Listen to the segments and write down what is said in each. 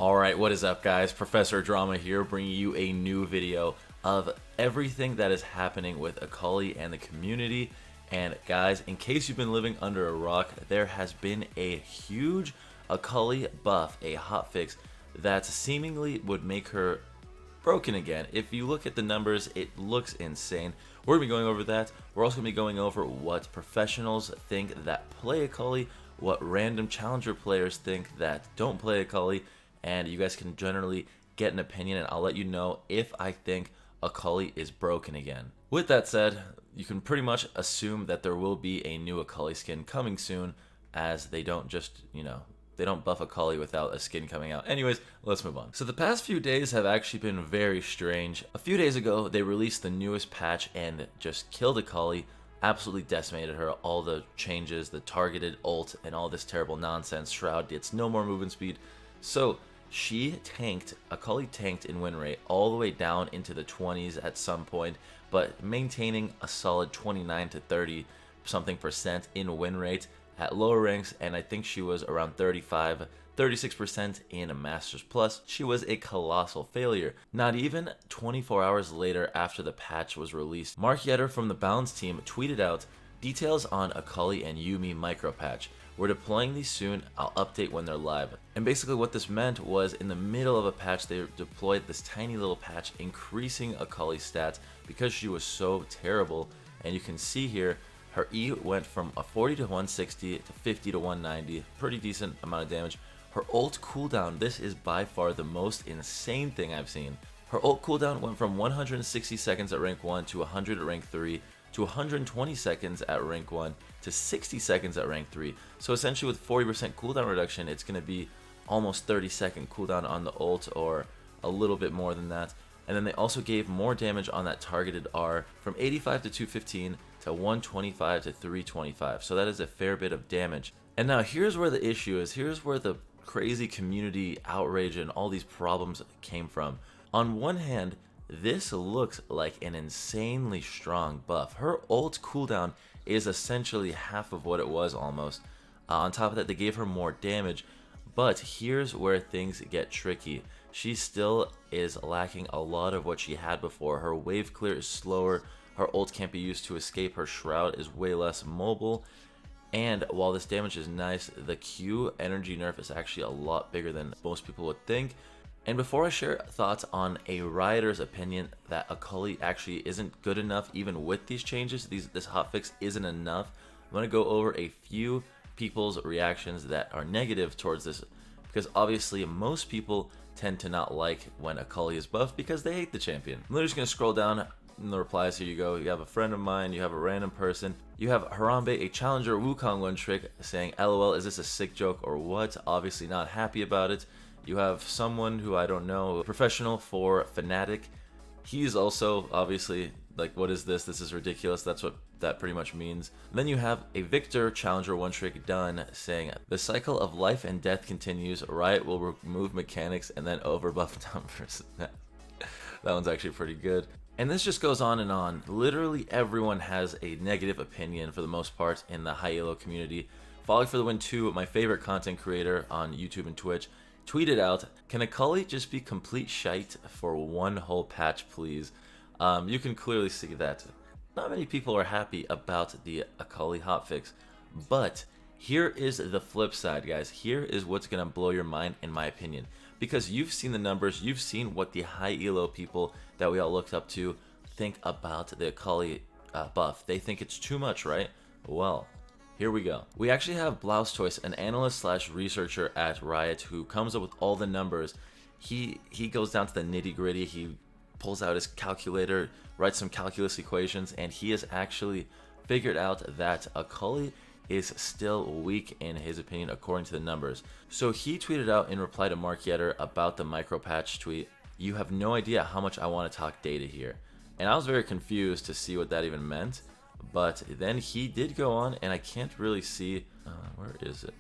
Alright, what is up guys? Professor Drama here, bringing you a new video of everything that is happening with Akali and the community. And guys, in case you've been living under a rock, there has been a huge Akali buff, a hotfix that seemingly would make her broken again. If you look at the numbers, it looks insane. We're going to be going over that. We're also going to be going over what professionals think that play Akali, what random challenger players think that don't play Akali, and you guys can generally get an opinion, and I'll let you know if I think Akali is broken again. With that said, you can pretty much assume that there will be a new Akali skin coming soon, as they don't just, they don't buff Akali without a skin coming out. Anyways, let's move on. So the past few days have actually been very strange. A few days ago, they released the newest patch and just killed Akali, absolutely decimated her. All the changes, the targeted ult, and all this terrible nonsense. Shroud gets no more movement speed. So Akali tanked in win rate all the way down into the 20s at some point, but maintaining a solid 29 to 30 something percent in win rate at lower ranks, and I think she was around 36% in a Masters Plus. She was a colossal failure. Not even 24 hours later after the patch was released, Mark Yetter from the Balance team tweeted out details on Akali and Yuumi micro patch. We're deploying these soon, I'll update when they're live. And basically what this meant was in the middle of a patch they deployed this tiny little patch increasing Akali's stats because she was so terrible. And you can see here her E went from a 40 to 160 to 50 to 190, pretty decent amount of damage. Her ult cooldown, this is by far the most insane thing I've seen. Her ult cooldown went from 160 seconds at rank 1 to 100 at rank 3 to 120 seconds at rank 1 to 60 seconds at rank 3. So essentially with 40% cooldown reduction, it's going to be almost 30-second cooldown on the ult, or a little bit more than that. And then they also gave more damage on that targeted R from 85 to 215 to 125 to 325. So that is a fair bit of damage. And now here's where the issue is. Here's where the crazy community outrage and all these problems came from. On one hand, this looks like an insanely strong buff. Her ult cooldown is essentially half of what it was almost. On top of that, they gave her more damage, but here's where things get tricky. She still is lacking a lot of what she had before. Her wave clear is slower, her ult can't be used to escape, her shroud is way less mobile, and while this damage is nice, the Q energy nerf is actually a lot bigger than most people would think. And before I share thoughts on a Riotter's opinion that Akali actually isn't good enough even with these changes, this hotfix isn't enough, I'm going to go over a few people's reactions that are negative towards this, because obviously most people tend to not like when Akali is buffed because they hate the champion. I'm literally just going to scroll down in the replies. Here you go. You have a friend of mine, you have a random person, you have Harambe, a challenger Wukong one trick, saying LOL, is this a sick joke or what? Obviously not happy about it. You have someone who I don't know, professional for Fnatic. He's also obviously like, what is this? This is ridiculous. That's what that pretty much means. Then you have a Victor challenger one trick done saying the cycle of life and death continues. Riot will remove mechanics and then overbuff numbers. That one's actually pretty good. And this just goes on and on. Literally everyone has a negative opinion for the most part in the high elo community. Falling for the Win 2, my favorite content creator on YouTube and Twitch, tweeted out, can Akali just be complete shite for one whole patch, please? You can clearly see that not many people are happy about the Akali hotfix, but here is the flip side, guys. Here is what's going to blow your mind, in my opinion, because you've seen the numbers, you've seen what the high elo people that we all looked up to think about the Akali buff. They think it's too much, right? Well, here we go. We actually have Blaustoise, an analyst slash researcher at Riot, who comes up with all the numbers. He goes down to the nitty gritty. He pulls out his calculator, writes some calculus equations, and he has actually figured out that Akali is still weak in his opinion according to the numbers. So he tweeted out in reply to Mark Yetter about the micro patch tweet, you have no idea how much I want to talk data here. And I was very confused to see what that even meant. But then he did go on, and I can't really see, where is it?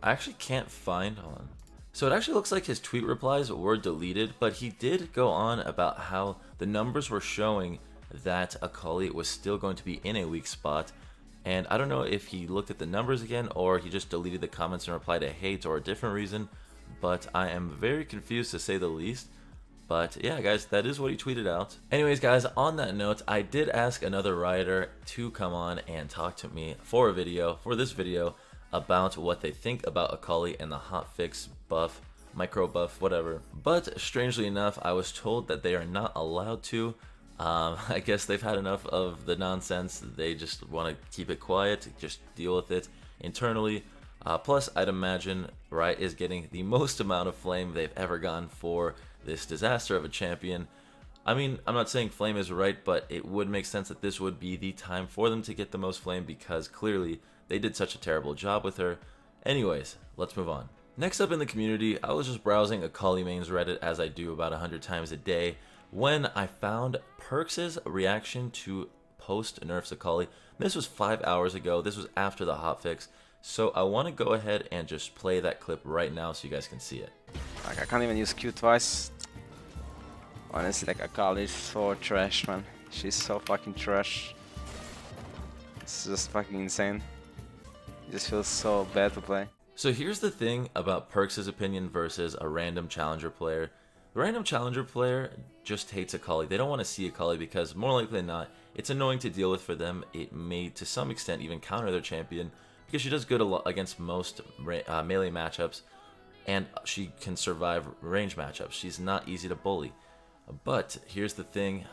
I actually can't find, hold on. So it actually looks like his tweet replies were deleted, but he did go on about how the numbers were showing that Akali was still going to be in a weak spot, And I don't know if he looked at the numbers again or he just deleted the comments and replied to hate or a different reason, but I am very confused to say the least. But yeah, guys, that is what he tweeted out. Anyways, guys, on that note, I did ask another rioter to come on and talk to me for this video, about what they think about Akali and the hotfix buff, micro buff, whatever. But strangely enough, I was told that they are not allowed to. I guess they've had enough of the nonsense. They just want to keep it quiet, just deal with it internally. Plus, I'd imagine Riot is getting the most amount of flame they've ever gotten for this disaster of a champion. I mean, I'm not saying flame is right, but it would make sense that this would be the time for them to get the most flame because clearly they did such a terrible job with her. Anyways, let's move on. Next up in the community, I was just browsing Akali mains Reddit as I do about 100 times a day when I found Perks' reaction to post nerfs Akali. This was 5 hours ago. This was after the hotfix. So I want to go ahead and just play that clip right now so you guys can see it. Like, I can't even use Q twice. Honestly, like, Akali is so trash, man. She's so fucking trash. It's just fucking insane. It just feels so bad to play. So here's the thing about Perks' opinion versus a random challenger player. The random challenger player just hates Akali. They don't want to see Akali because more likely than not, it's annoying to deal with for them. It may, to some extent, even counter their champion because she does good against most melee matchups and she can survive range matchups. She's not easy to bully. But here's the thing,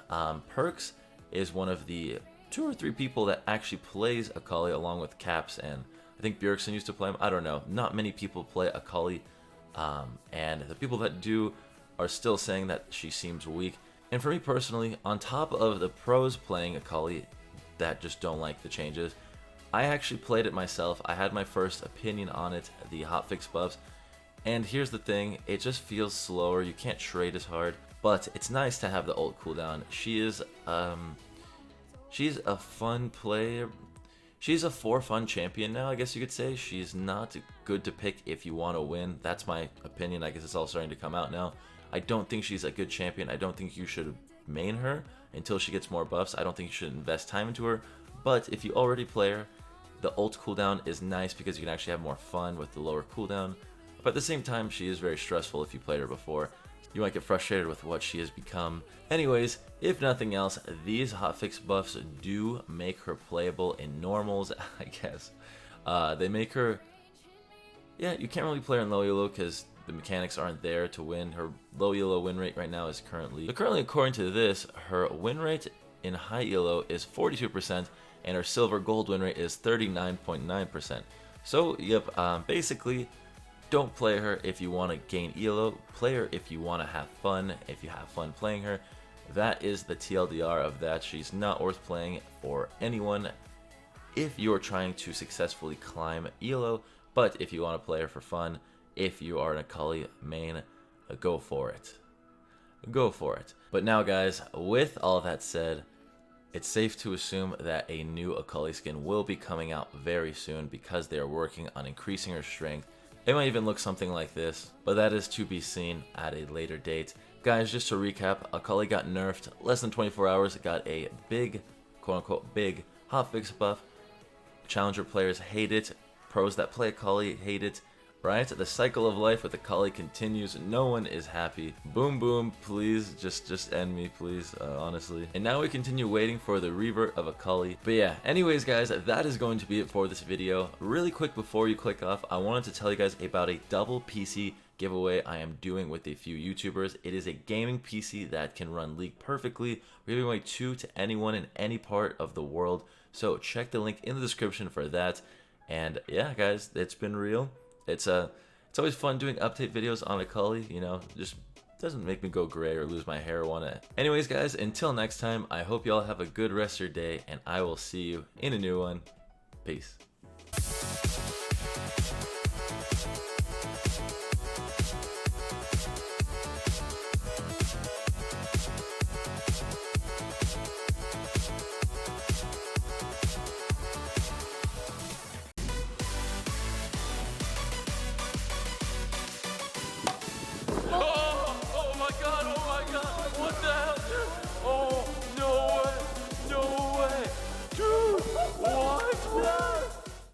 Perks is one of the 2 or 3 people that actually plays Akali along with Caps, and I think Bjergsen used to play him. I don't know. Not many people play Akali, and the people that do are still saying that she seems weak. And for me personally, on top of the pros playing Akali that just don't like the changes, I actually played it myself. I had my first opinion on it, the hotfix buffs, and here's the thing, it just feels slower. You can't trade as hard, but it's nice to have the ult cooldown. She's a fun player. She's a for fun champion now, I guess you could say. She's not good to pick if you want to win. That's my opinion. I guess it's all starting to come out now. I don't think she's a good champion. I don't think you should main her until she gets more buffs. I don't think you should invest time into her. But if you already play her, the ult cooldown is nice because you can actually have more fun with the lower cooldown. But at the same time, she is very stressful if you played her before. You might get frustrated with what she has become. Anyways, if nothing else, these hotfix buffs do make her playable in normals, I guess. They make her... Yeah, you can't really play her in low elo because the mechanics aren't there to win. Her low elo win rate right now is currently... according to this, her win rate in high elo is 42%, and her silver gold win rate is 39.9%. So, yep, basically... don't play her if you want to gain elo, play her if you want to have fun, if you have fun playing her. That is the TLDR of that. She's not worth playing for anyone if you're trying to successfully climb elo, but if you want to play her for fun, if you are an Akali main, go for it. Go for it. But now guys, with all that said, it's safe to assume that a new Akali skin will be coming out very soon because they are working on increasing her strength. It might even look something like this, but that is to be seen at a later date. Guys, just to recap, Akali got nerfed less than 24 hours, got a big, quote-unquote, big hotfix buff. Challenger players hate it, pros that play Akali hate it, right? The cycle of life with Akali continues, no one is happy. Boom boom, please, just end me, please, honestly. And now we continue waiting for the revert of Akali. But yeah, anyways guys, that is going to be it for this video. Really quick before you click off, I wanted to tell you guys about a double PC giveaway I am doing with a few YouTubers. It is a gaming PC that can run League perfectly. We're giving away 2 to anyone in any part of the world. So check the link in the description for that. And yeah guys, it's been real. It's always fun doing update videos on Akali, you know, just doesn't make me go gray or lose my hair or wanna. Anyways guys, until next time, I hope y'all have a good rest of your day and I will see you in a new one. Peace.